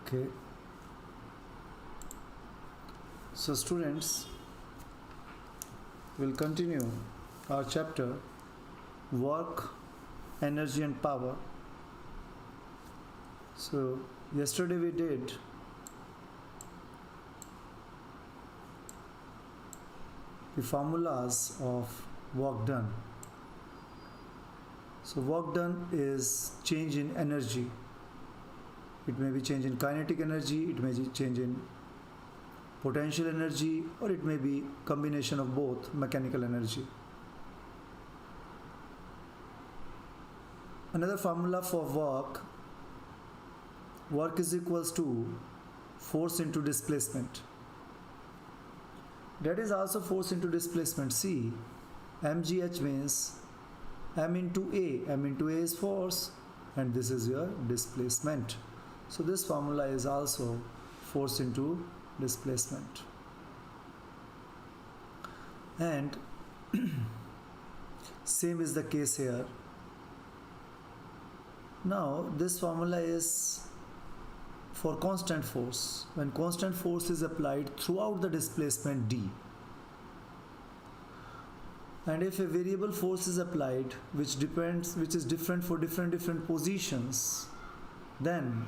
Okay. So students, we'll continue our chapter Work, Energy and Power. So yesterday we did the formulas of work done. So work done is change in energy. It may be change in kinetic energy, it may be change in potential energy, or it may be combination of both, mechanical energy. Another formula for work is equals to force into displacement. That is also force into displacement. See, mgh means m into a is force, and this is your displacement. So this formula is also force into displacement. And same is the case here. Now this formula is for constant force. When constant force is applied throughout the displacement d, and if a variable force is applied which is different for different positions, then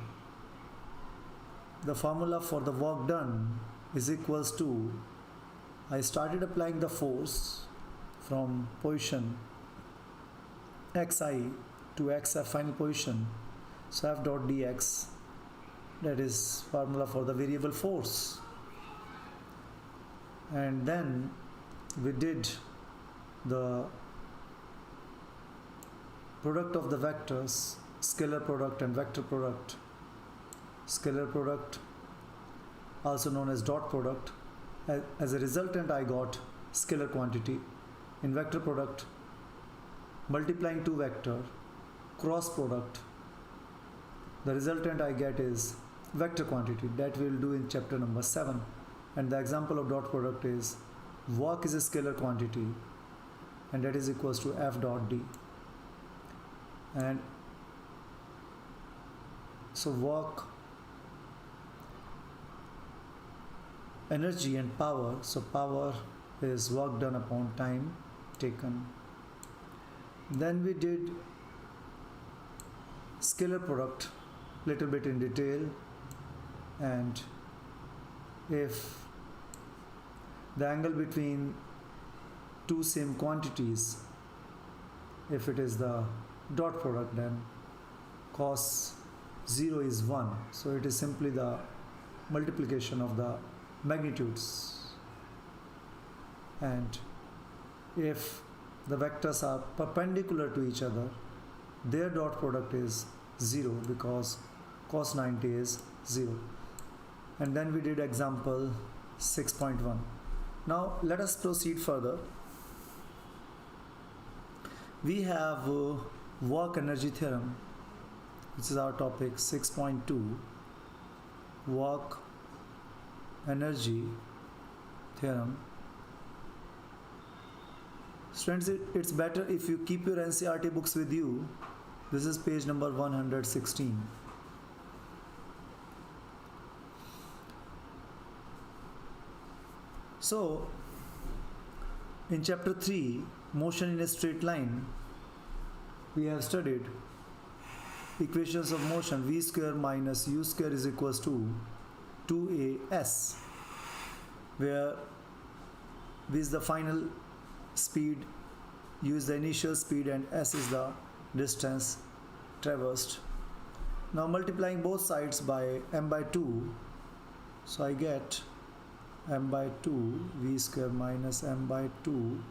the formula for the work done is equals to, I started applying the force from position xi to xf final position, so f dot dx, that is formula for the variable force. And then we did the product of the vectors, scalar product and vector product. Scalar product, also known as dot product. As a resultant I got scalar quantity. In vector product, multiplying two vector, cross product, the resultant I get is vector quantity. That we will do in chapter number 7. And the example of dot product is work is a scalar quantity, and that is equals to f dot d. And so work, energy and power. So power is work done upon time taken. Then we did scalar product little bit in detail, and if the angle between two same quantities, if it is the dot product, then cos 0 is 1, so it is simply the multiplication of the magnitudes. And if the vectors are perpendicular to each other, their dot product is 0 because cos 90 is 0. And then we did example 6.1. Now let us proceed further. We have work energy theorem, which is our topic 6.2, work energy theorem. Students, it's better if you keep your NCERT books with you. This is page number 116. So in chapter 3, motion in a straight line, we have studied equations of motion. V square minus u square is equals to 2as, where v is the final speed, u is the initial speed, and s is the distance traversed. Now multiplying both sides by m by 2, so I get m by 2 v square minus m by 2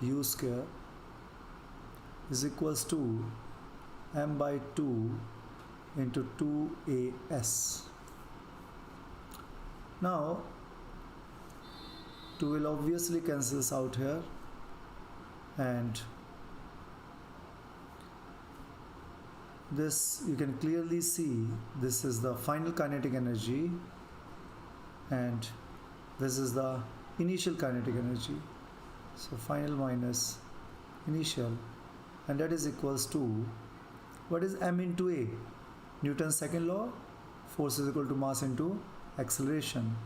u square is equals to m by 2 into 2as. Now 2 will obviously cancels out here, and this you can clearly see, this is the final kinetic energy and this is the initial kinetic energy. So final minus initial, and that is equals to, what is m into a? Newton's second law, force is equal to mass into acceleration,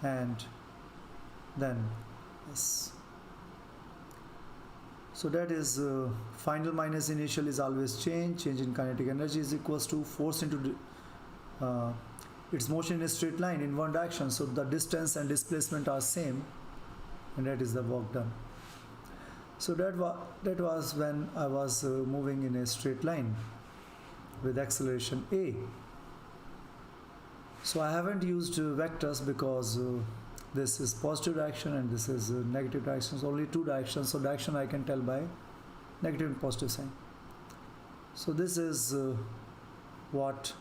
and then yes. So that is final minus initial is always change in kinetic energy is equals to force into its motion in a straight line in one direction, so the distance and displacement are same, and that is the work done. So that was when I was moving in a straight line with acceleration a. So I haven't used vectors because this is positive direction and this is negative direction. So only two directions. So direction I can tell by negative and positive sign. So this is what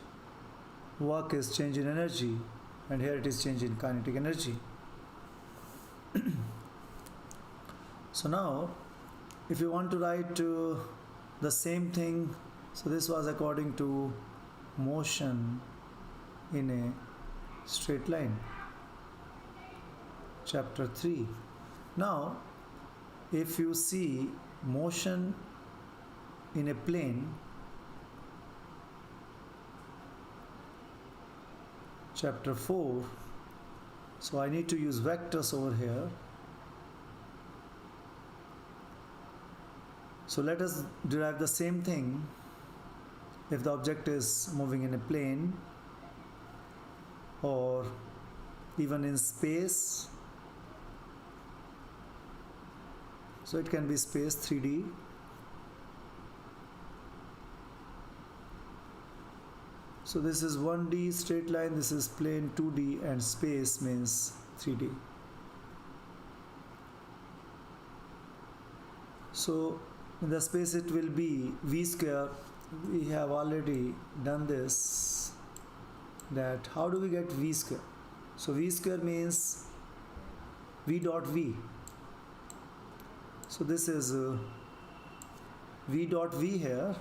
work is change in energy, and here it is change in kinetic energy. So now if you want to write the same thing, so this was according to motion in a straight line, chapter 3. Now if you see motion in a plane, chapter 4, so I need to use vectors over here. So let us derive the same thing if the object is moving in a plane or even in space. So it can be space 3D. So this is 1D straight line, this is plane 2D, and space means 3D. So in the space it will be v square. We have already done this, that how do we get v square? So v square means v dot v. So this is v dot v here.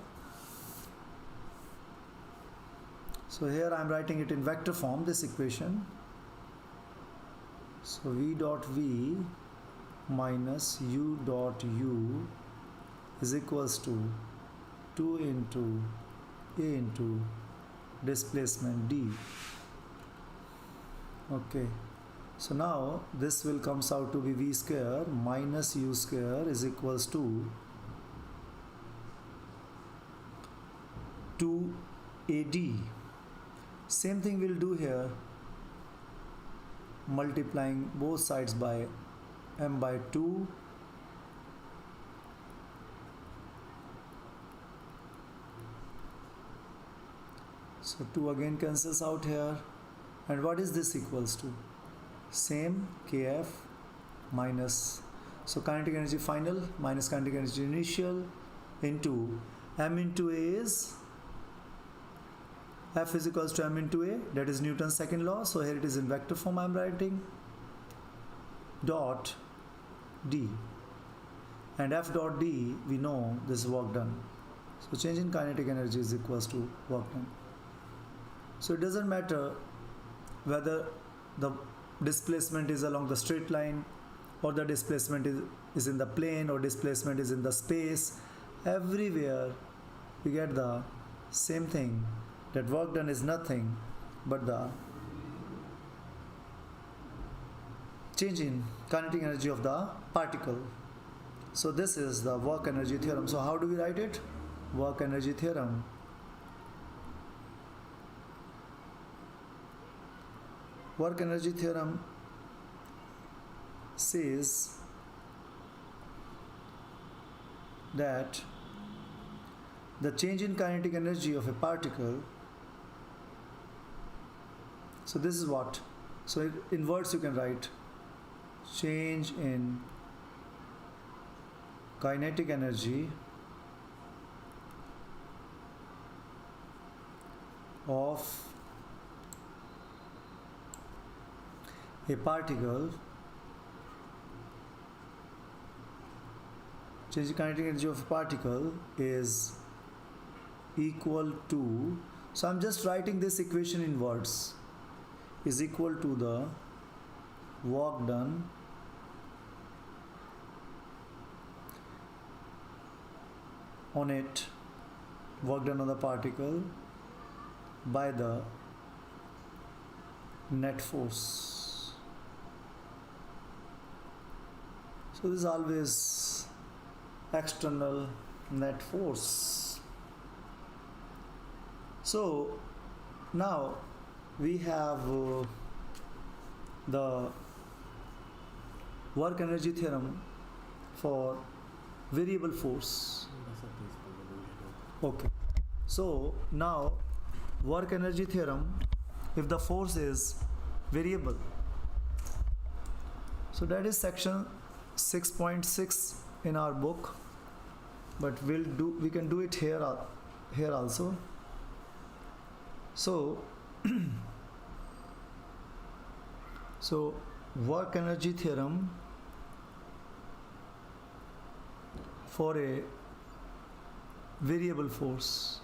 So here I am writing it in vector form, this equation. So v dot v minus u dot u is equals to 2 into a into displacement d. Okay, so now this will comes out to be v square minus u square is equals to 2ad. Same thing we'll do here, multiplying both sides by m by 2 . So 2 again cancels out here, and what is this equals to? Same kf minus, so kinetic energy final minus kinetic energy initial into m into a is F is equals to m into a, that is Newton's second law. So here it is in vector form I am writing, dot d, and F dot d we know this is work done. So change in kinetic energy is equals to work done. So it doesn't matter whether the displacement is along the straight line or the displacement is in the plane or displacement is in the space. Everywhere we get the same thing, that work done is nothing but the change in kinetic energy of the particle. So this is the work energy theorem. So how do we write it? Work energy theorem. Work energy theorem says that the change in kinetic energy of a particle, so this is what, so in words you can write change in kinetic energy of a particle, change in kinetic energy of a particle is equal to, so I'm just writing this equation in words, is equal to the work done on it, work done on the particle by the net force. So this is always external net force. So now we have the work energy theorem for variable force. Okay, so now work energy theorem, if the force is variable, so that is section 6.6 in our book, but we can do it here also. So so work energy theorem for a variable force.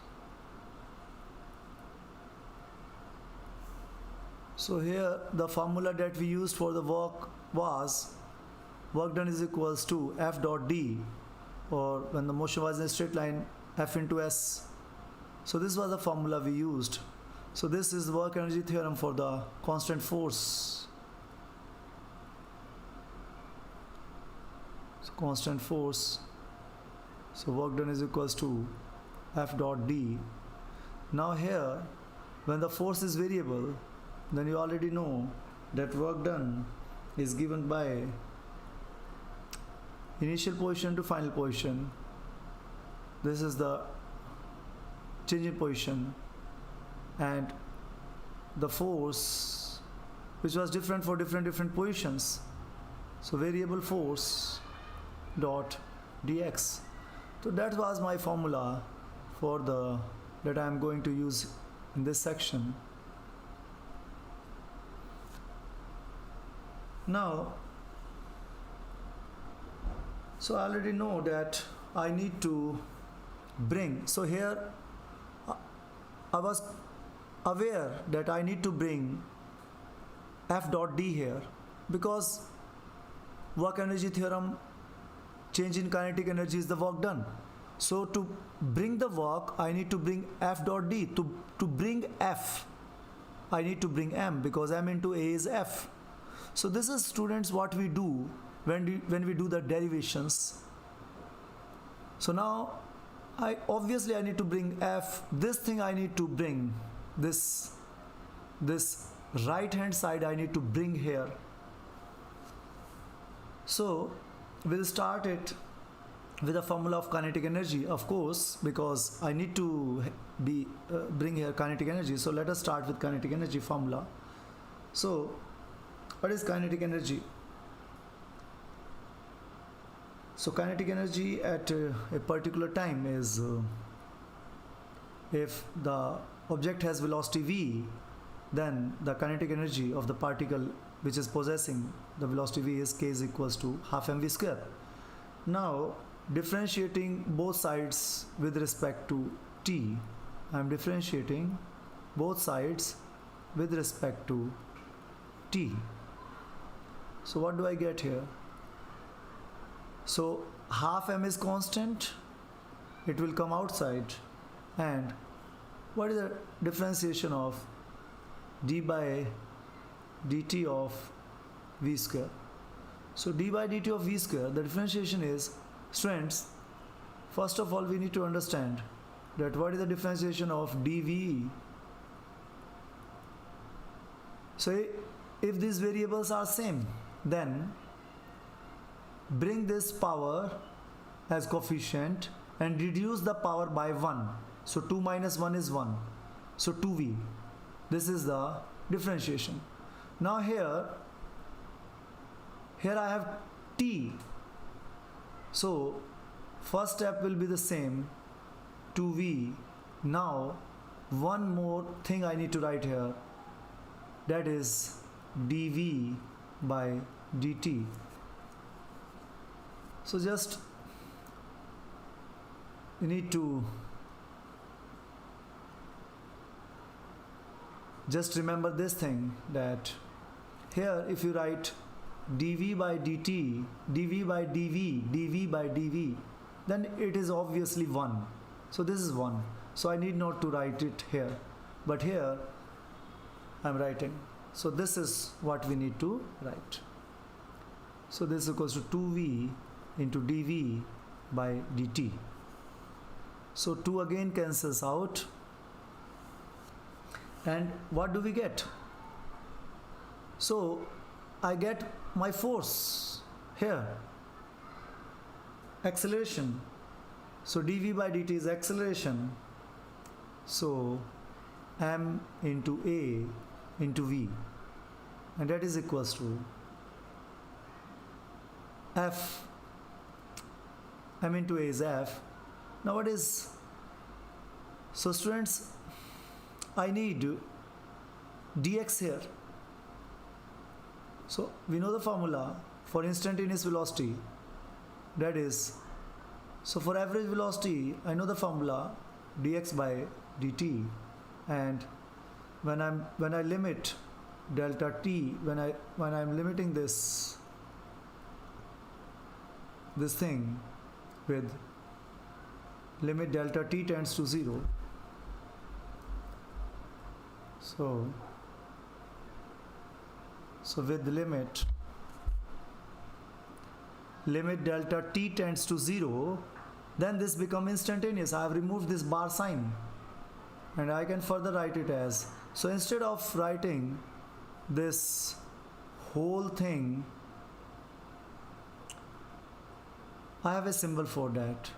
So here the formula that we used for the work was work done is equals to F dot D, or when the motion was in a straight line, F into S. So this was the formula we used. So this is the work energy theorem for the constant force. So constant force. So work done is equals to F dot D. Now here, when the force is variable, then you already know that work done is given by initial position to final position. This is the change in position, and the force which was different for different positions. So variable force dot dx. So that was my formula for that I am going to use in this section. Now, so I already know that I need to bring, so here I was aware that I need to bring F dot D here, because work energy theorem, change in kinetic energy is the work done. So to bring the work, I need to bring F dot D. To bring F, I need to bring M, because M into A is F. So this is, students, what we do when we do the derivations. So now I need to bring F. This thing I need to bring, this right hand side I need to bring here. So we'll start it with a formula of kinetic energy, of course, because I need to bring here kinetic energy. So let us start with kinetic energy formula. So what is kinetic energy? So kinetic energy at a particular time is if the object has velocity v, then the kinetic energy of the particle which is possessing the velocity v is k is equals to half mv square. Now differentiating both sides with respect to t, I am differentiating both sides with respect to t. So what do I get here? So half m is constant, it will come outside, and what is the differentiation of d by dt of v square? So d by dt of v square, the differentiation is, students, first of all we need to understand that what is the differentiation of dv. So if these variables are same, then bring this power as coefficient and reduce the power by 1. So 2 minus 1 is 1. So 2v. This is the differentiation. Now here I have t. So first step will be the same, 2v. Now one more thing I need to write here, that is dv by dt. So just you need to just remember this thing, that here if you write dv by dt, dv by dv, dv by dv, then it is obviously 1. So this is 1. So I need not to write it here, but here I am writing. So this is what we need to write. So this is equals to 2v into dv by dt. So 2 again cancels out. And what do we get? So I get my force here, acceleration. So dv by dt is acceleration. So m into a into v, and that is equals to f. M into a is f. Now what is, so students, I need dx here. So we know the formula for instantaneous velocity, that is, so for average velocity I know the formula dx by dt, and when I limit delta t, when I'm limiting this thing with limit delta t tends to 0, so with the limit delta t tends to 0, then this becomes instantaneous. I have removed this bar sign, and I can further write it as, so instead of writing this whole thing, I have a symbol for that,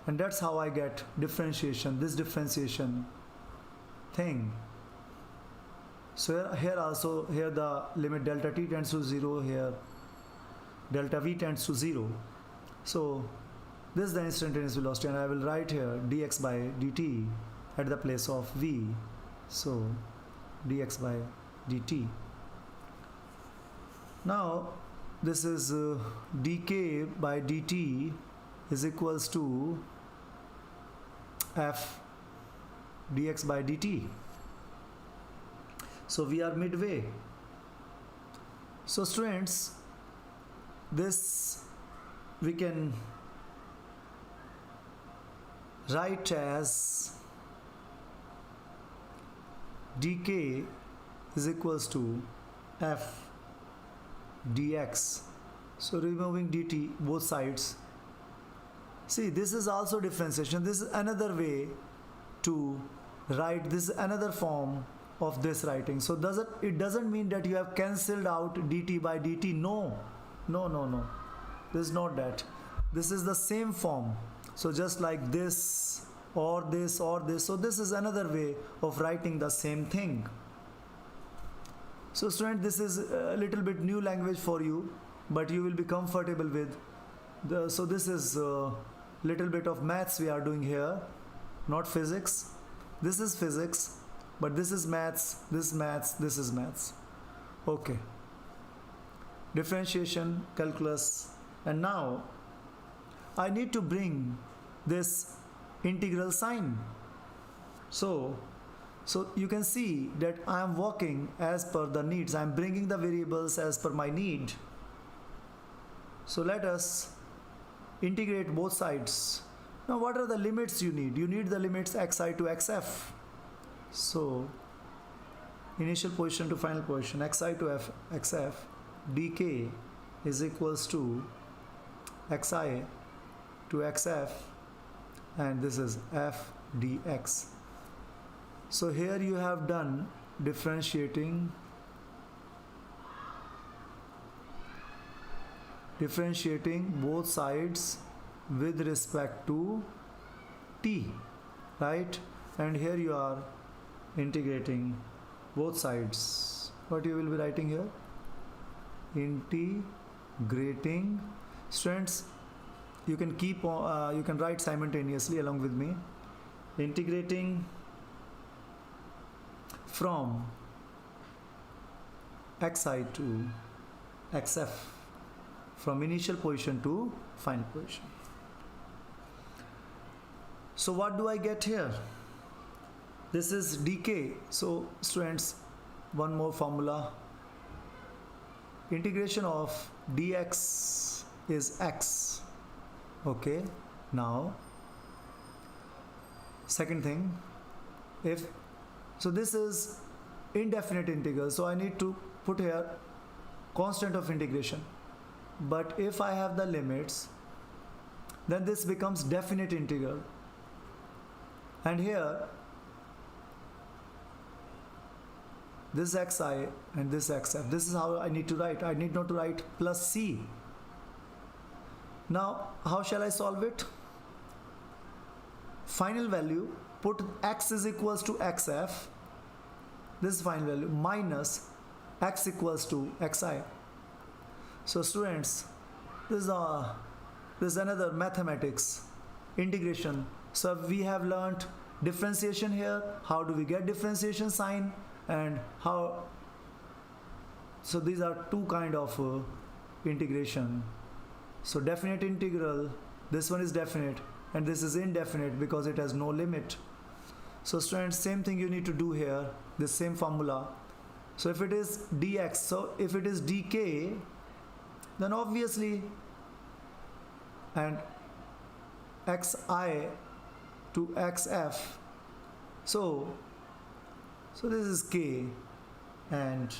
and that's how I get differentiation, this differentiation thing. So here also, here the limit delta t tends to 0, here delta v tends to 0. So this is the instantaneous velocity, and I will write here dx by dt at the place of v. So dx by dt. Now this is dk by dt is equals to f dx by dt. So we are midway. So students, this we can write as dk is equals to f dx. So removing dt both sides. See, this is also differentiation. This is another way to write, this is another form of this writing. So it doesn't mean that you have cancelled out dt by dt. No. This is not that. This is the same form. So just like this or this or this. So this is another way of writing the same thing. So student, this is a little bit new language for you, but you will be comfortable with. So this is a little bit of maths we are doing here, not physics. This is physics, but this is maths, this is maths, this is maths. Okay. Differentiation, calculus, and now I need to bring this integral sign. So you can see that I am working as per the needs. I am bringing the variables as per my need. So let us integrate both sides. Now what are the limits you need? You need the limits xi to xf. So initial position to final position, xi to xf, dk is equals to xi to xf, and this is f dx. So here you have done differentiating both sides with respect to t, right? And here you are integrating both sides. What you will be writing here? Integrating. Students, you can keep you can write simultaneously along with me. Integrating from xi to xf, from initial position to final position. So what do I get here? This is dk. So students, one more formula. Integration of dx is x. Okay. Now second thing, so this is indefinite integral, so I need to put here constant of integration. But if I have the limits, then this becomes definite integral. And here, this xi and this xf, this is how I need to write. I need not to write plus c. Now, how shall I solve it? Final value, put x is equals to xf, this is final value, minus x equals to xi. So students, this is another mathematics, integration. So we have learnt differentiation here, how do we get differentiation sign, and how, so these are two kind of integration. So definite integral, this one is definite and this is indefinite because it has no limit. So students, same thing you need to do here, this same formula. So if it is dx, so if it is dk, then obviously, and xi to xf, so this is k. And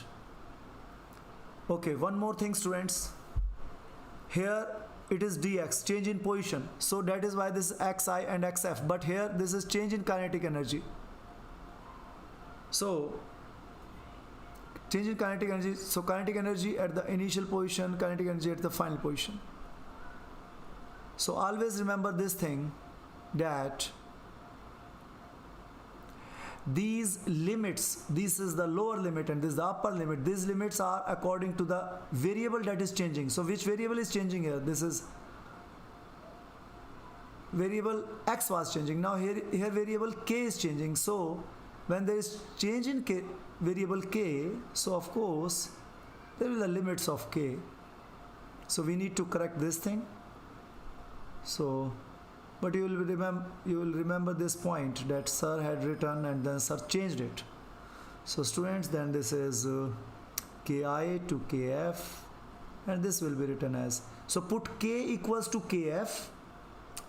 okay, one more thing students, here it is dx, change in position, so that is why this is xi and xf, but here this is change in kinetic energy. So change in kinetic energy, so kinetic energy at the initial position, kinetic energy at the final position. So always remember this thing, that these limits, this is the lower limit and this is the upper limit, these limits are according to the variable that is changing. So which variable is changing here? This is variable x was changing. Now here variable k is changing. So when there is change in k, variable k, so of course there will be the limits of k. So we need to correct this thing. So but you will remember this point that sir had written and then sir changed it. So students, then this is ki to kf, and this will be written as, so put k equals to kf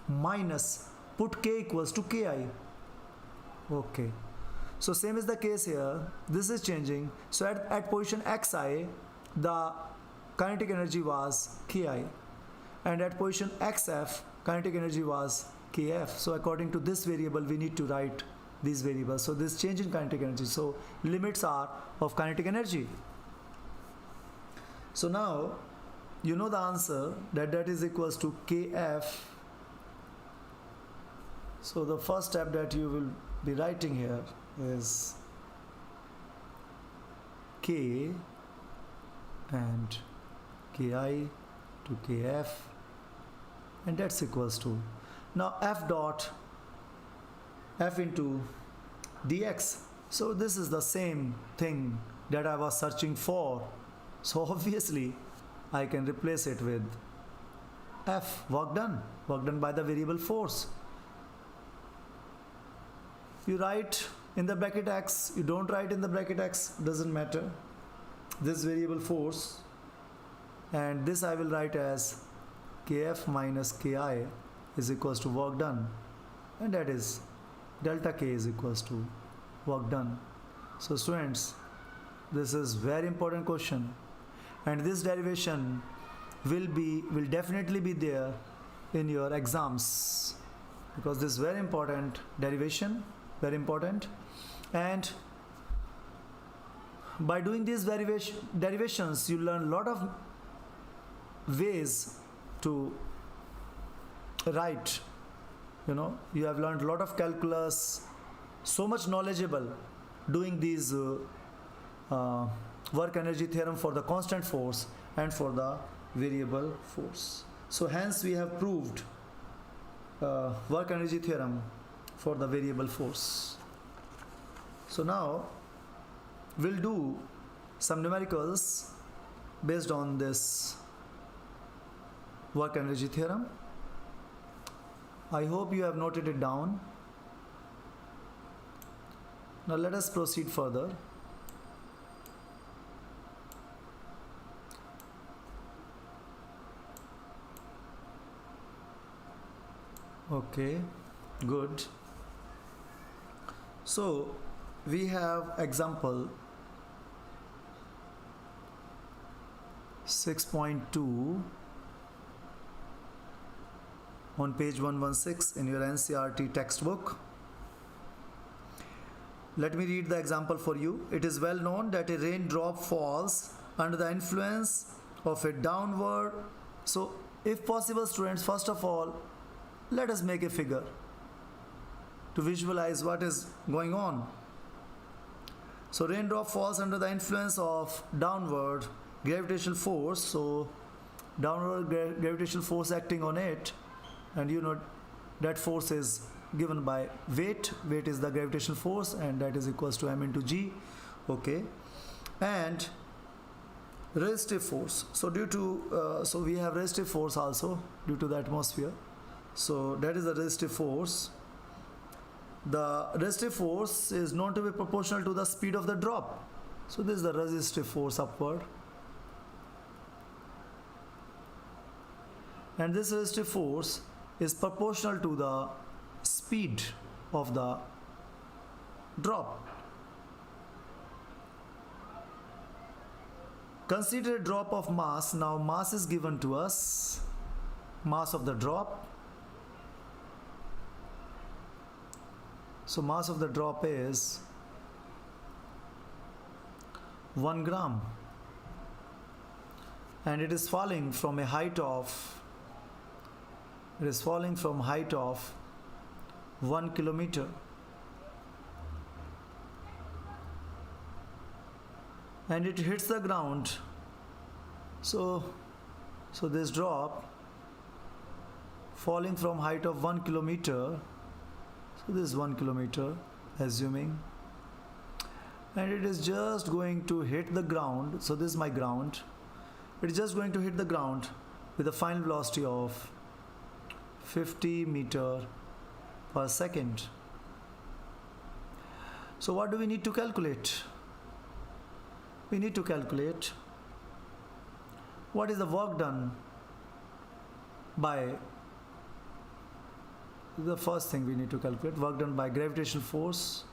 minus put k equals to ki. Okay, so same is the case here, this is changing. So at position xi, the kinetic energy was ki, and at position xf, kinetic energy was kf. So according to this variable we need to write these variables. So this change in kinetic energy, so limits are of kinetic energy. So now you know the answer, that is equals to kf. So the first step that you will be writing here is k and ki to kf, and that's equals to, now f into dx. So this is the same thing that I was searching for, so obviously I can replace it with f, work done by the variable force. You write in the bracket x, you don't write in the bracket x, doesn't matter, this variable force, and this I will write as kf minus ki is equals to work done, and that is delta k is equals to work done. So students, this is very important question, and this derivation will definitely be there in your exams, because this is very important derivation, very important. And by doing these derivations you learn a lot of ways to write. You have learned a lot of calculus, so much knowledgeable doing these work energy theorem for the constant force and for the variable force. So hence we have proved work energy theorem for the variable force. So now we'll do some numericals based on this work energy theorem. I hope you have noted it down. Now let us proceed further. Okay, good. So we have example 6.2 on page 116 in your NCERT textbook. Let me read the example for you. It is well known that a raindrop falls under the influence of a downward. So if possible, students, first of all, let us make a figure to visualize what is going on. So raindrop falls under the influence of downward gravitational force. So downward gravitational force acting on it, and you know that force is given by weight. Weight is the gravitational force, and that is equals to m into g. Okay, and resistive force. So due to so we have resistive force also due to the atmosphere. So that is the resistive force. The resistive force is known to be proportional to the speed of the drop. So this is the resistive force upward, and this resistive force is proportional to the speed of the drop. Consider a drop of mass. Now mass is given to us, mass of the drop. So mass of the drop is 1 gram, and it is falling from a height of 1 kilometer. And it hits the ground. So this drop falling from height of 1 kilometer. So this is 1 kilometer, assuming, and it is just going to hit the ground. So this is my ground. It is just going to hit the ground with a final velocity of 50 meter per second. So what do we need to calculate? We need to calculate what is the work done by, the first thing we need to calculate, work done by gravitational force,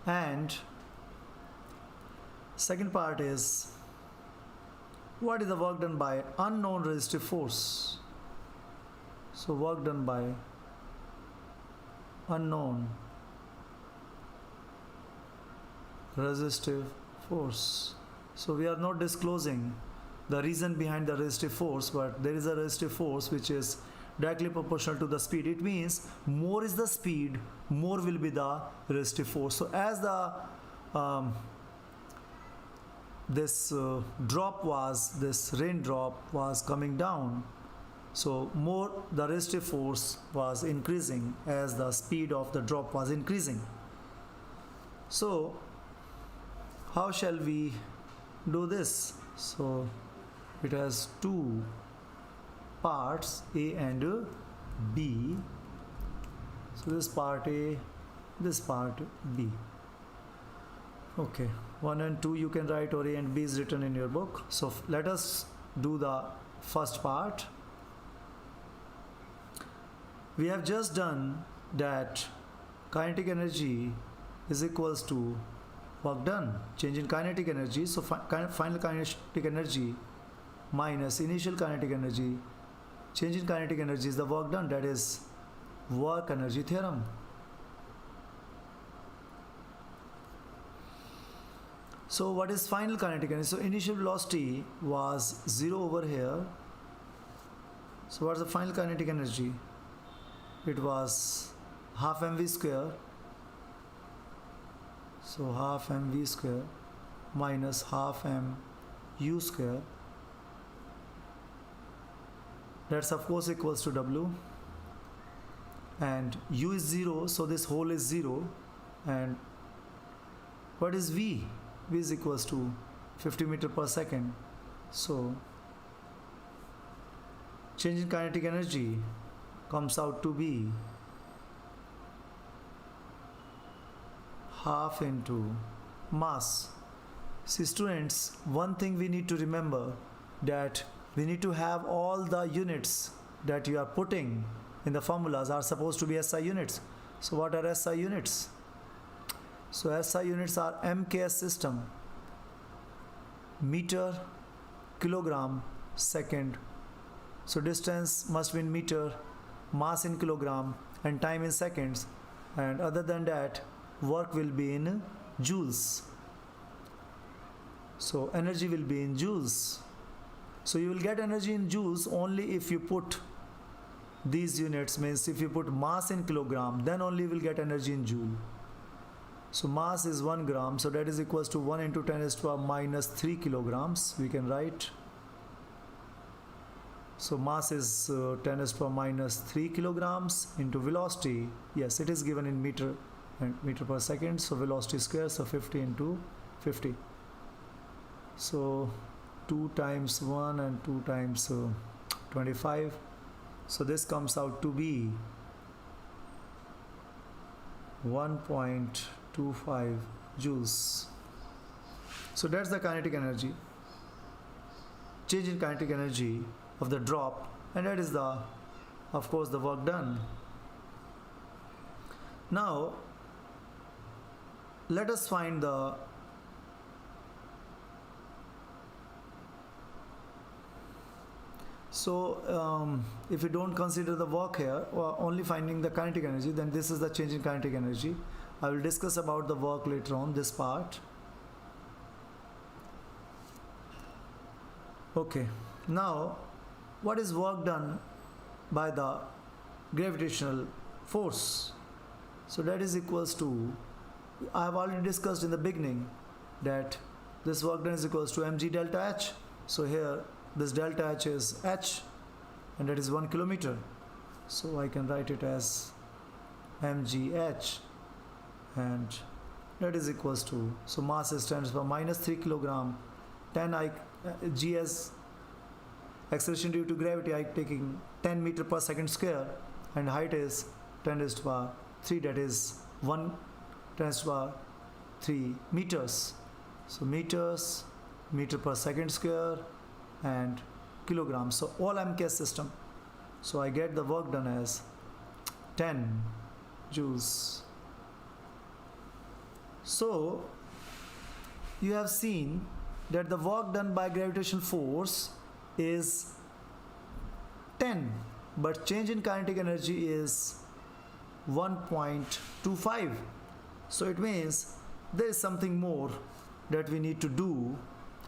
and second part is what is the work done by unknown resistive force. So work done by unknown resistive force. So we are not disclosing the reason behind the resistive force, but there is a resistive force which is directly proportional to the speed. It means more is the speed, more will be the resistive force. So as the this raindrop was coming down, so more the resistive force was increasing as the speed of the drop was increasing. So how shall we do this? So it has two parts, A and B. So this part A, this part B. Okay, 1 and 2 you can write, or A and B is written in your book. So let us do the first part. We have just done that kinetic energy is equals to work done, change in kinetic energy. So final kinetic energy minus initial kinetic energy, change in kinetic energy is the work done, that is work energy theorem. So what is final kinetic energy? So initial velocity was 0 over here. So what's the final kinetic energy? It was half mv square. So half mv square minus half m u square. That's of course equals to w, and u is 0, so this whole is 0. And what is v? V is equals to 50 meter per second. So change in kinetic energy comes out to be half into mass. See students, one thing we need to remember, that we need to have all the units that you are putting in the formulas are supposed to be SI units. So what are SI units? So SI units are MKS system. meter, kilogram, second. So distance must be in meter, mass in kilogram, and time in seconds. And other than that, work will be in joules. So energy will be in joules. So you will get energy in joules only if you put these units, means if you put mass in kilogram, then only you will get energy in joule. So mass is 1 gram, so that is equals to 1 into 10 raised to the power minus 3 kilograms. We can write. So mass is 10 raised to the power minus 3 kilograms into velocity. Yes, it is given in meter and meter per second. So velocity square, so 50 into 50. So 2 times 1 and 2 times 25. So this comes out to be 1.25 joules. So that's the kinetic energy, change in kinetic energy of the drop, and that is the, of course, the work done. Now let us find the if we don't consider the work here, or only finding the kinetic energy, then this is the change in kinetic energy. I will discuss about the work later on, this part. Okay, now what is work done by the gravitational force? So that is equals to, I have already discussed in the beginning that this work done is equals to mg delta h. So here this delta h is h, and that is 1 kilometer. So I can write it as mgh, and that is equals to, so mass is 10 to the power minus 3 kilogram, 10 g as acceleration due to gravity, I taking 10 meter per second square, and height is 10 raised to the power 3, that is 1 10 raised to the power 3 meters. So meters, meter per second square, and kilograms. So all MKS system. So I get the work done as 10 joules. So you have seen that the work done by gravitational force is 10, but change in kinetic energy is 1.25. So it means there is something more that we need to do.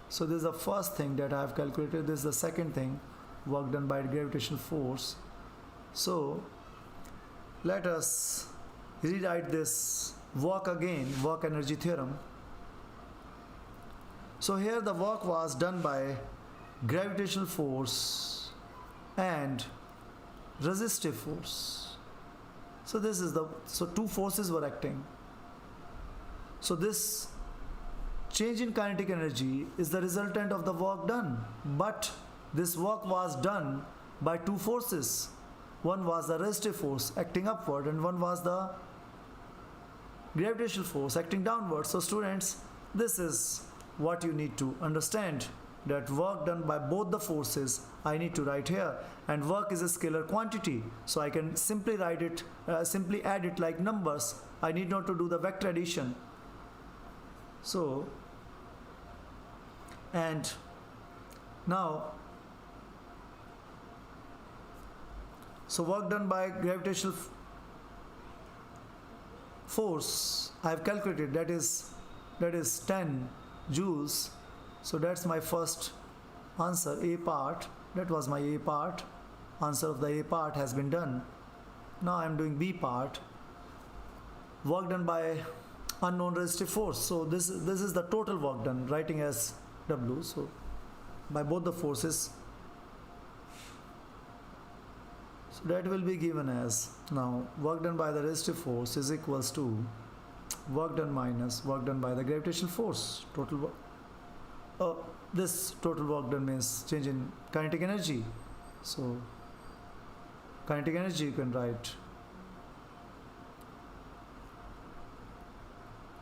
So this is the first thing that I have calculated. This is the second thing, work done by gravitational force. So let us rewrite this work again, work energy theorem. So here the work was done by gravitational force and resistive force. So this is the, so two forces were acting. So this change in kinetic energy is the resultant of the work done, but this work was done by two forces. One was the resistive force acting upward, and one was the gravitational force acting downward. So students, this is what you need to understand, that work done by both the forces I need to write here, and work is a scalar quantity, so I can simply write it, simply add it like numbers. I need not to do the vector addition. So, and now, so work done by gravitational force I have calculated, that is 10 joules. So that's my first answer, A part. That was my A part. Answer of the A part has been done. Now I am doing B part. Work done by unknown resistive force. So this is the total work done, writing as W. So by both the forces. So that will be given as, now work done by the resistive force is equals to work done minus work done by the gravitational force. Total work. This total work done means change in kinetic energy. So kinetic energy you can write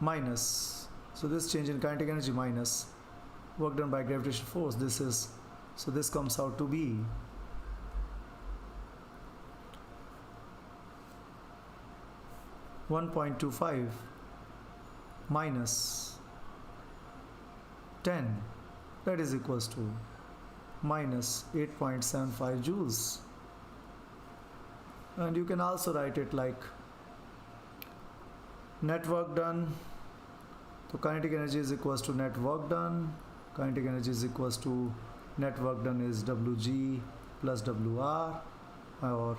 minus. So this change in kinetic energy minus work done by gravitational force. This is, so this comes out to be (1.25) minus 10 that is equals to minus 8.75 joules. And you can also write it like net work done. So kinetic energy is equals to net work done. Kinetic energy is equals to net work done is Wg plus Wr, or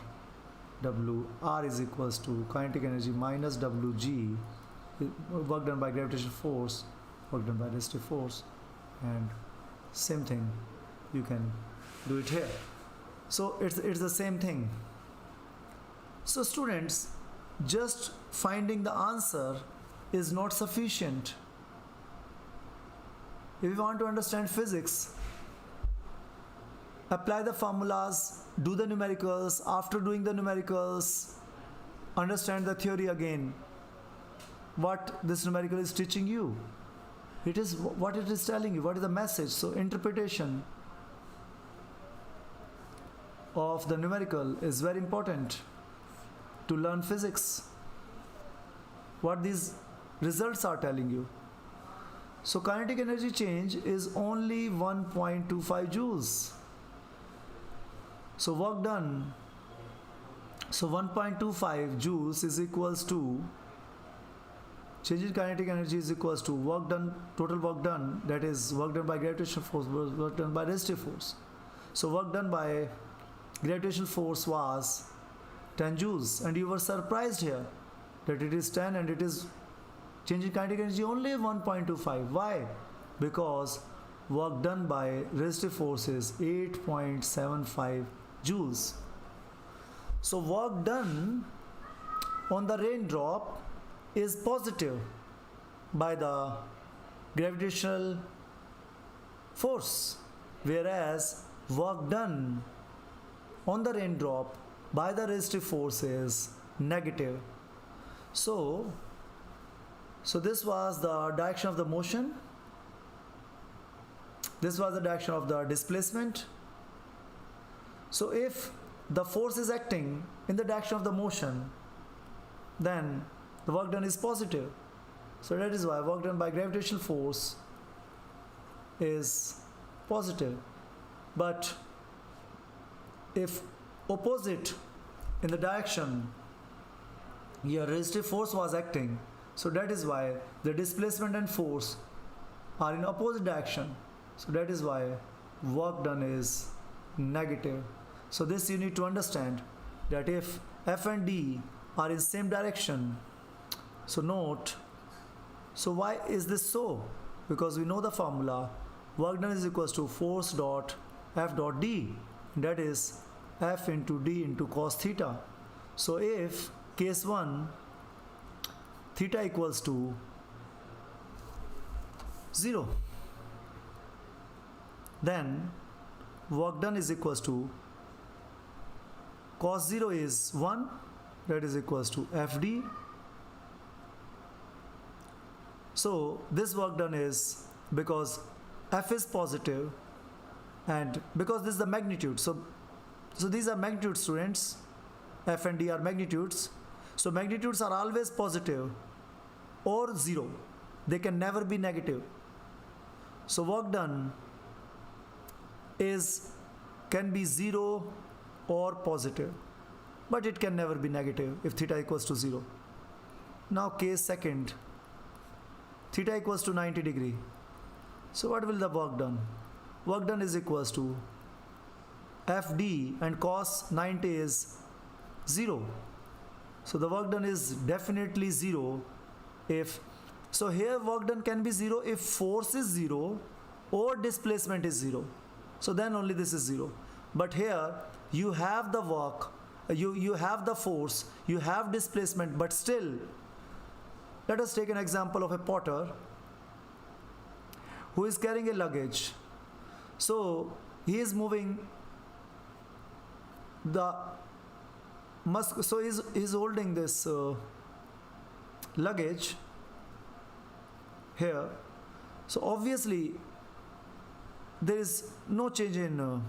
Wr is equals to kinetic energy minus Wg, work done by gravitational force, work done by resistive force, and same thing you can do it here. So it's the same thing. So students, just finding the answer is not sufficient. If you want to understand physics, apply the formulas, do the numericals. After doing the numericals, understand the theory again. What this numerical is teaching you. It is what it is telling you. What is the message? So interpretation of the numerical is very important to learn physics. What these results are telling you. So kinetic energy change is only 1.25 joules. So work done. So 1.25 joules is equals to, change in kinetic energy is equals to work done, total work done, that is work done by gravitational force, work done by resistive force. So work done by gravitational force was 10 joules, and you were surprised here that it is 10 and it is changing kinetic energy only 1.25. Why? Because work done by resistive force is 8.75 joules. So work done on the raindrop is positive by the gravitational force, whereas work done on the raindrop by the resistive force is negative. So this was the direction of the motion. This was the direction of the displacement. So if the force is acting in the direction of the motion, then the work done is positive. So that is why work done by gravitational force is positive. But if opposite in the direction, your resistive force was acting, so that is why the displacement and force are in opposite direction. So that is why work done is negative. So this you need to understand, that if F and D are in same direction, so note, so why is this so? Because we know the formula, work done is equals to force dot F dot D, that is F into D into cos theta. So if case 1, theta equals to 0, then work done is equals to cos 0 is 1, that is equals to FD. So this work done is, because F is positive and because this is the magnitude, so these are magnitude, students. F and D are magnitudes. So magnitudes are always positive or 0. They can never be negative. So work done can be 0 or positive, but it can never be negative if theta equals to 0. Now case second, theta equals to 90 degree. So what will the work done? Work done is equals to FD, and cos 90 is 0. So the work done is definitely 0 if, so here work done can be 0 if force is 0 or displacement is 0. So then only this is 0. But here you have the work, you have the force, you have displacement, but still, let us take an example of a potter who is carrying a luggage. So he is moving the so he's holding this luggage here. So obviously there is no change in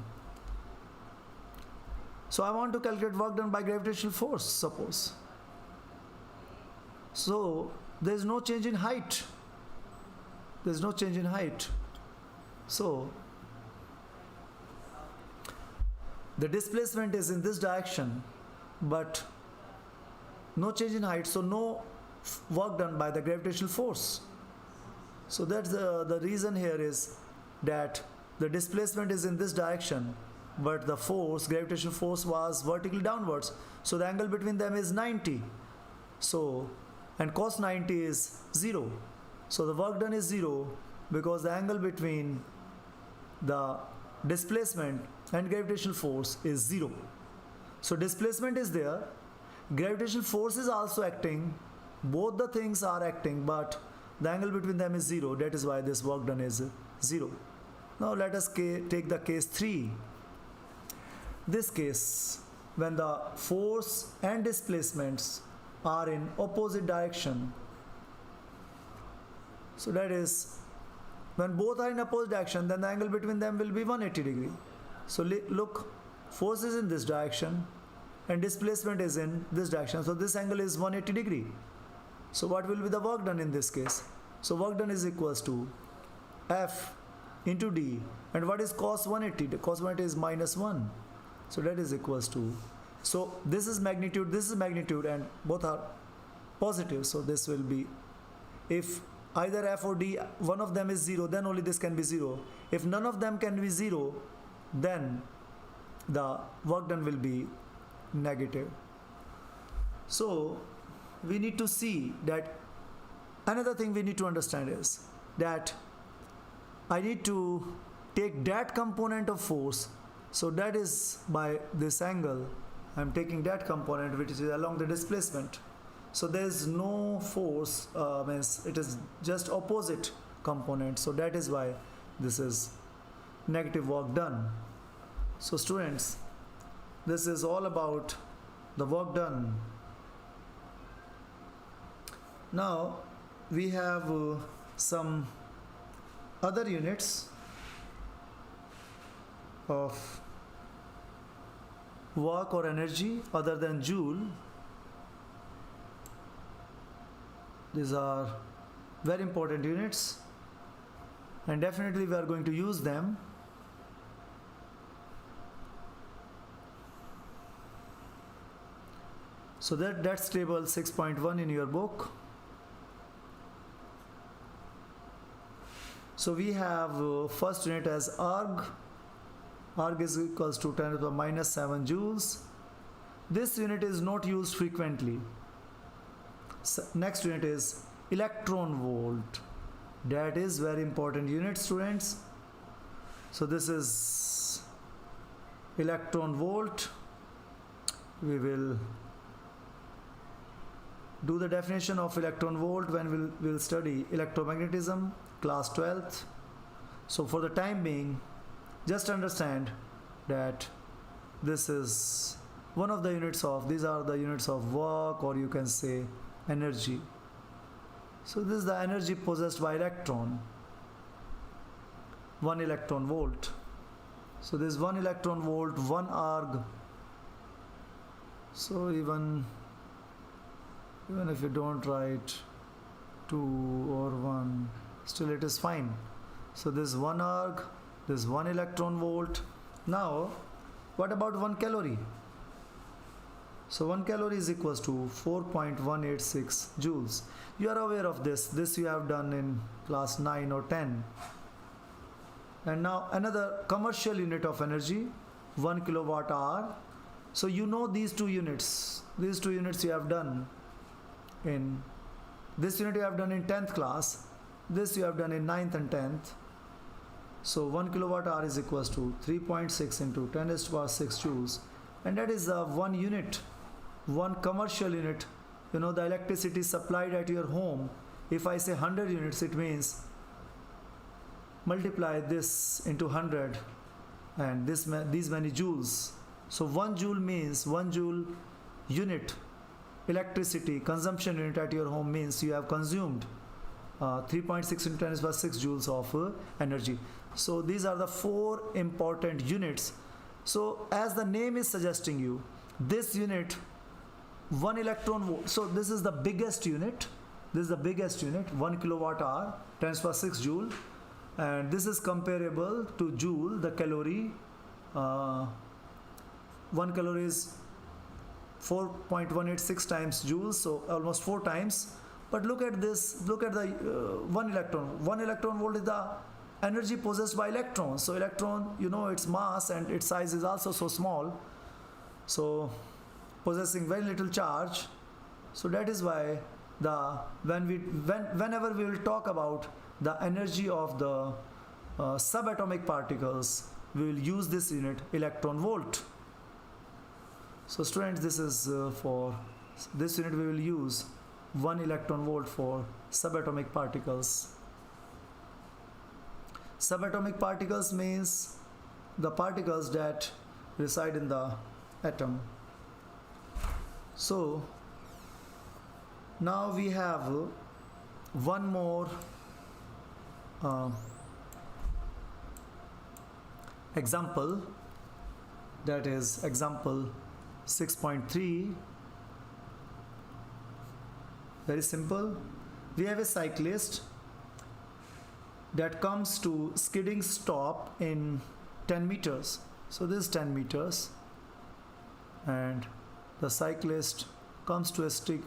so I want to calculate work done by gravitational force, suppose. So there is no change in height. There is no change in height. So the displacement is in this direction, but no change in height, so no work done by the gravitational force. So that's the reason here is that the displacement is in this direction, but the force, gravitational force, was vertically downwards. So the angle between them is 90. So, and cos 90 is 0. So the work done is 0, because the angle between the displacement and gravitational force is 0. So displacement is there, gravitational force is also acting, both the things are acting, but the angle between them is 0. That is why this work done is 0. Now let us take the case 3. This case, when the force and displacements are in opposite direction, so that is, when both are in opposite direction, then the angle between them will be 180 degree. So look, force is in this direction and displacement is in this direction. So this angle is 180 degree. So what will be the work done in this case? So work done is equals to F into D. And what is cos 180? The cos 180 is minus 1. So that is equals to, so this is magnitude, and both are positive. So this will be, if either F or D, one of them is 0, then only this can be 0. If none of them can be 0, then the work done will be negative. So we need to see that another thing we need to understand is that I need to take that component of force. So that is by this angle, I am taking that component which is along the displacement. So there is no force, means it is just opposite component. So that is why this is negative work done. So students, this is all about the work done. Now we have some other units of work or energy other than joule. These are very important units, and definitely we are going to use them. So that's table 6.1 in your book. So we have first unit as arg. Arg is equals to 10 to the minus 7 joules. This unit is not used frequently. Next unit is electron volt. That is very important unit, students. So this is electron volt. We will do the definition of electron volt when we'll study electromagnetism, class 12th. So for the time being, just understand that this is one of the units of, these are the units of work, or you can say energy. So this is the energy possessed by electron, 1 electron volt. So this 1 electron volt, 1 arg. So even if you don't write 2 or 1, still it is fine. So this 1 arg, this 1 electron volt. Now what about 1 calorie? So 1 calorie is equals to 4.186 joules. You are aware of this you have done in class 9 or 10. And now another commercial unit of energy, 1 kilowatt hour. So you know these two units you have done in, this unit you have done in 10th class, this you have done in 9th and 10th. So 1 kilowatt hour is equals to 3.6 into 10 raised to the power 6 joules, and that is one unit, one commercial unit. You know, the electricity supplied at your home, if I say 100 units, it means multiply this into 100 and these many joules. So 1 joule means 1 joule unit electricity consumption unit at your home means you have consumed 3.6 into 10 raised to the power 6 joules of energy. So these are the 4 important units. So as the name is suggesting you, this unit 1 electron volt, so this is the biggest unit, 1 kilowatt hour 10 raised to the power 6 joule. and this is comparable to joule, the calorie. 1 calorie is 4.186 times joules, so almost 4 times. But look at this, look at the 1 electron. 1 electron volt is the energy possessed by electrons. So electron, you know, its mass and its size is also so small, so possessing very little charge. So that is why whenever we will talk about the energy of the subatomic particles, we will use this unit, electron volt. So students, this is for this unit we will use 1 electron volt for subatomic particles. Subatomic particles means the particles that reside in the atom. So now we have one more example, that is example 6.3. Very simple. We have a cyclist that comes to skidding stop in 10 meters. So this is 10 meters, and the cyclist comes to a stick.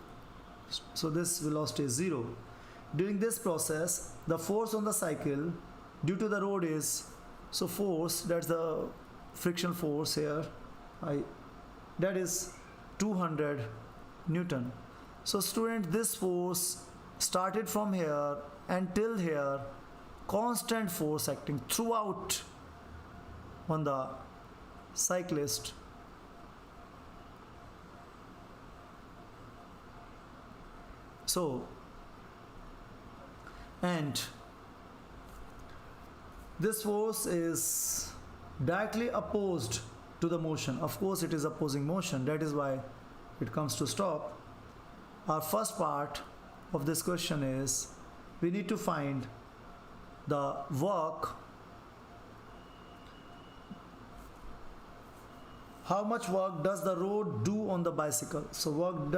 So this velocity is 0. During this process, the force on the cycle due to the road is, so force, that's the frictional force here, that is 200 Newton. So student, this force started from here until here, constant force acting throughout on the cyclist. So, and this force is directly opposed to the motion. Of course, it is opposing motion. That is why it comes to stop. Our first part of this question is we need to find the work, how much work does the road do on the bicycle. So work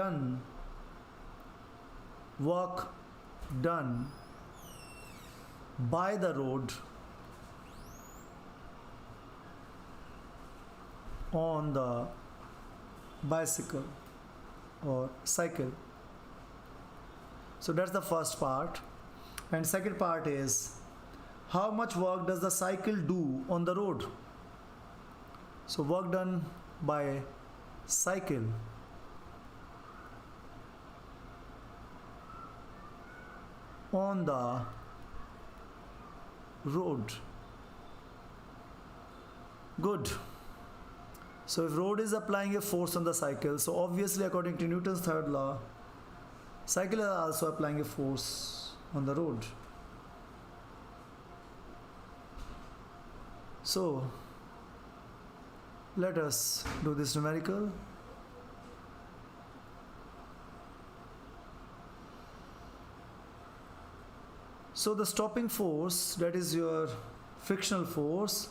done by the road on the bicycle or cycle. So that's the first part. And second part is how much work does the cycle do on the road. So work done by cycle on the road. Good. So if road is applying a force on the cycle, so obviously according to Newton's third law, cycle is also applying a force on the road. So let us do this numerical. So the stopping force, that is your frictional force.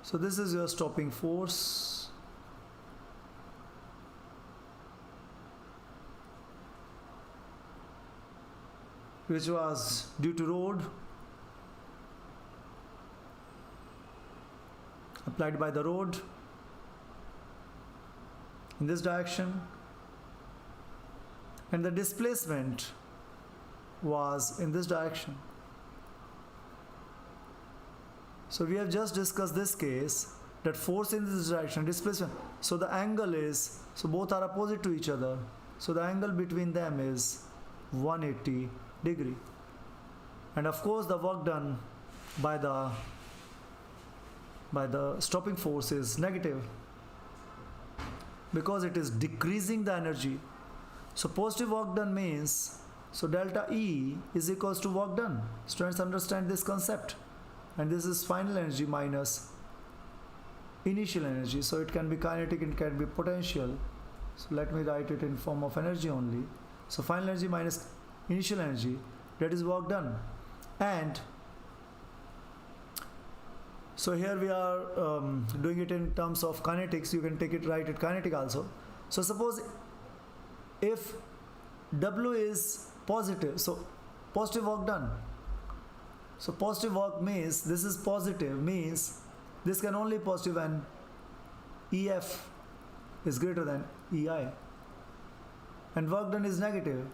So this is your stopping force. Which was due to road, applied by the road in this direction, and the displacement was in this direction. So we have just discussed this case, that force in this direction, displacement. So the angle is, so both are opposite to each other. So the angle between them is 180 degree. And of course the work done by the stopping force is negative because it is decreasing the energy. So positive work done means, so delta E is equals to work done. Students understand this concept. And this is final energy minus initial energy. So it can be kinetic, it can be potential. So let me write it in form of energy only. So final energy minus initial energy, that is work done. And so here we are doing it in terms of kinetics. You can take it, write it kinetic also. So suppose if W is positive, so positive work done, So positive work means this is positive, means this can only be positive when EF is greater than EI. And work done is negative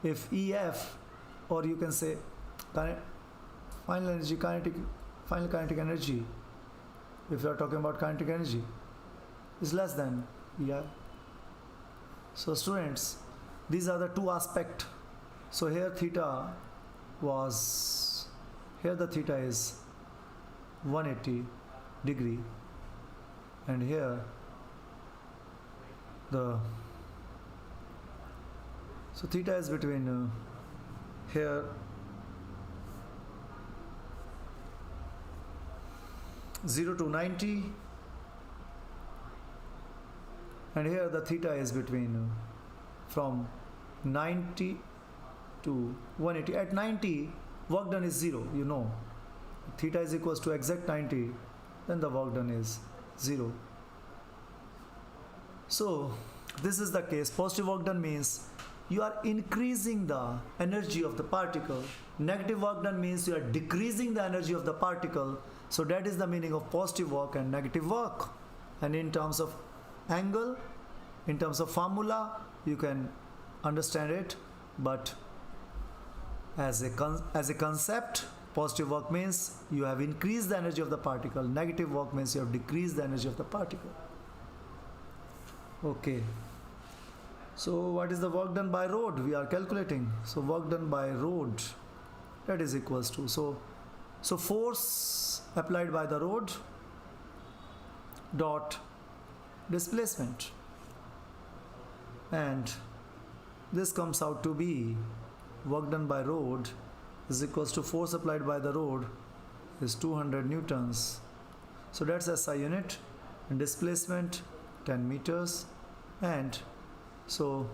if EF, or you can say final kinetic energy, if you are talking about kinetic energy, is less than EI. So students, these are the two aspects. So here the theta is 180 degree, and here so theta is between here 0 to 90, and here the theta is between from 90 to 180. At 90, work done is 0, you know. Theta is equals to exact 90, then the work done is 0. So this is the case. Positive work done means you are increasing the energy of the particle. Negative work done means you are decreasing the energy of the particle. So that is the meaning of positive work and negative work. And in terms of angle, in terms of formula, you can understand it, but as a concept, positive work means you have increased the energy of the particle. Negative work means you have decreased the energy of the particle. Okay. So what is the work done by rod? We are calculating. So work done by rod, that is equals to, so force applied by the rod dot displacement, and this comes out to be work done by rod is equals to force applied by the rod is 200 newtons. So that's SI unit, and displacement 10 meters, and so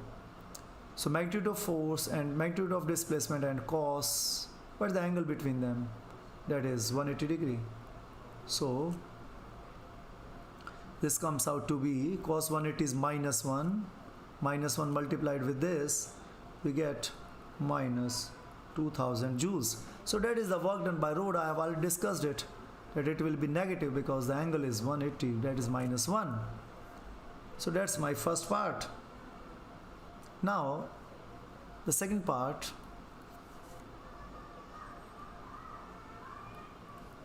magnitude of force and magnitude of displacement and cos, what's the angle between them? That is 180 degree. So this comes out to be cos 180 is minus 1 multiplied with this, we get minus 2000 joules. So that is the work done by rod. I have already discussed it, that it will be negative because the angle is 180, that is minus 1. So that's my first part. Now the second part,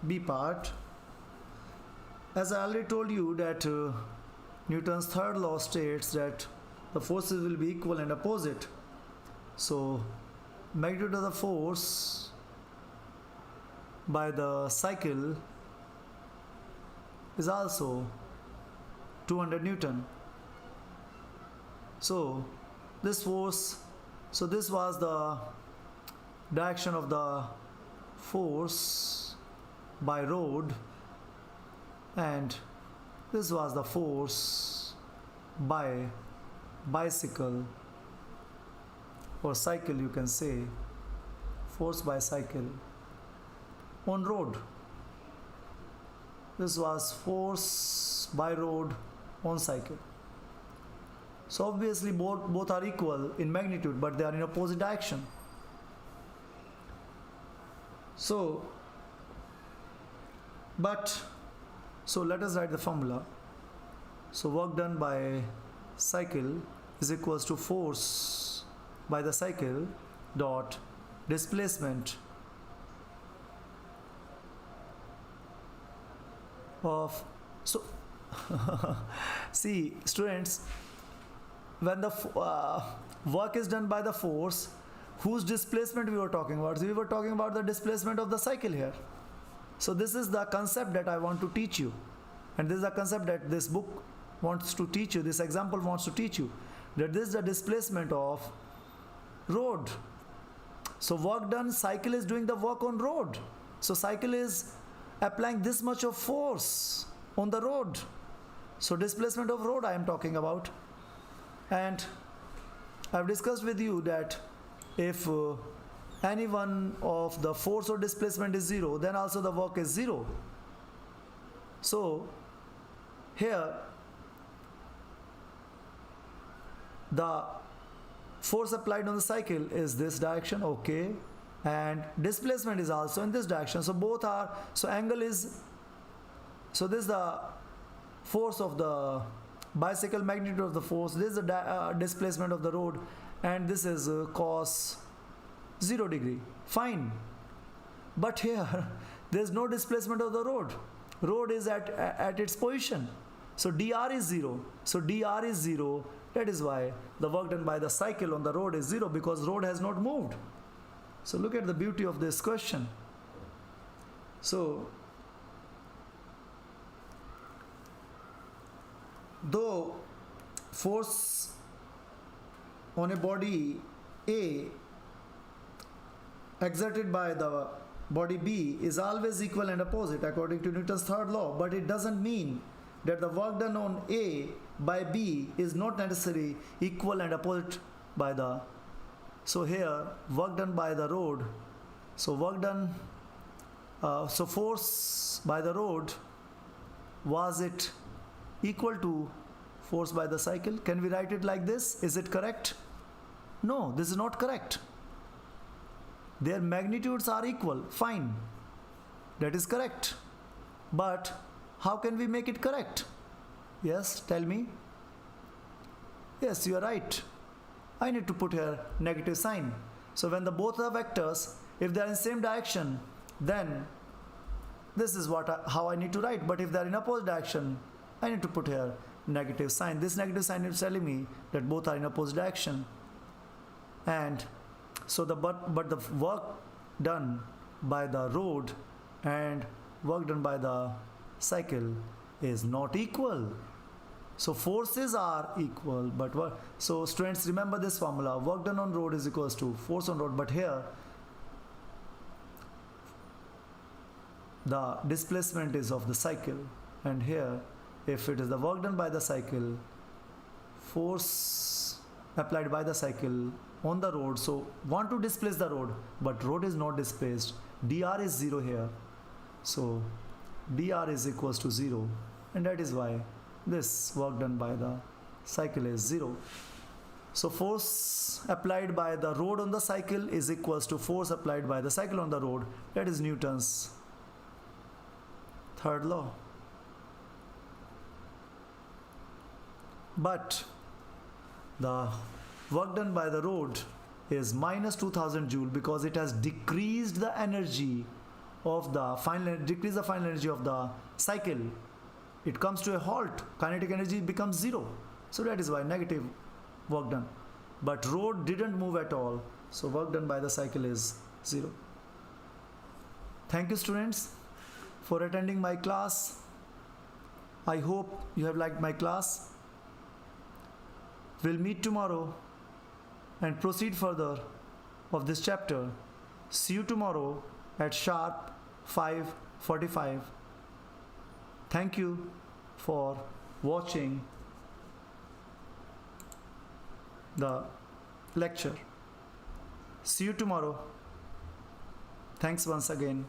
B part, as I already told you that Newton's third law states that the forces will be equal and opposite. So magnitude of the force by the cycle is also 200 Newton. So this force, so this was the direction of the force by rod, and this was the force by bicycle or cycle, you can say, force by cycle on road. This was force by road on cycle. So obviously both are equal in magnitude, but they are in opposite direction. So let us write the formula. So work done by cycle is equals to force by the cycle dot displacement of, so see students, when the work is done by the force, whose displacement we were talking about? So we were talking about the displacement of the cycle here. So this is the concept that I want to teach you, and this is the concept that this book wants to teach you, this example wants to teach you, that this is the displacement of road. So work done, cycle is doing the work on road. So cycle is applying this much of force on the road. So displacement of road I am talking about. And I've discussed with you that if any one of the force or displacement is 0, then also the work is 0. So here the force applied on the cycle is this direction, okay, and displacement is also in this direction. So both are, so angle is, so this is the force of the bicycle, magnitude of the force, this is the displacement of the road, and this is cos 0 degree. Fine. But here there is no displacement of the road is at its position, so dr is 0. So dr is 0, that is why the work done by the cycle on the road is 0, because road has not moved. So look at the beauty of this question. So though force on a body A exerted by the body B is always equal and opposite according to Newton's third law, but it doesn't mean that the work done on A by B is not necessarily equal and opposite by the, so here work done by the road, so work done, so force by the road, was it equal to force by the cycle? Can we write it like this? Is it correct? No, this is not correct. Their magnitudes are equal. Fine, that is correct. But how can we make it correct? Yes, tell me. Yes, you are right. I need to put here negative sign. So when the both are vectors, if they are in same direction, then this is how I need to write. But if they are in opposite direction, I need to put here negative sign. This negative sign is telling me that both are in opposite direction. And so the but the work done by the road and work done by the cycle is not equal. So forces are equal, but what? So students, remember this formula: work done on road is equals to force on road. But here the displacement is of the cycle, and here if it is the work done by the cycle, force applied by the cycle on the road, so want to displace the road, but road is not displaced, dr is 0 here, so dr is equals to 0, and that is why this work done by the cycle is 0. So force applied by the road on the cycle is equals to force applied by the cycle on the road. That is Newton's third law. But the work done by the road is minus 2000 joule because it has decreased the energy of the final energy of the cycle. It comes to a halt, kinetic energy becomes 0, so that is why negative work done. But road didn't move at all, so work done by the cycle is 0. Thank you students for attending my class. I hope you have liked my class. We'll meet tomorrow and proceed further of this chapter. See you tomorrow at sharp 5:45. Thank you for watching the lecture. See you tomorrow. Thanks once again.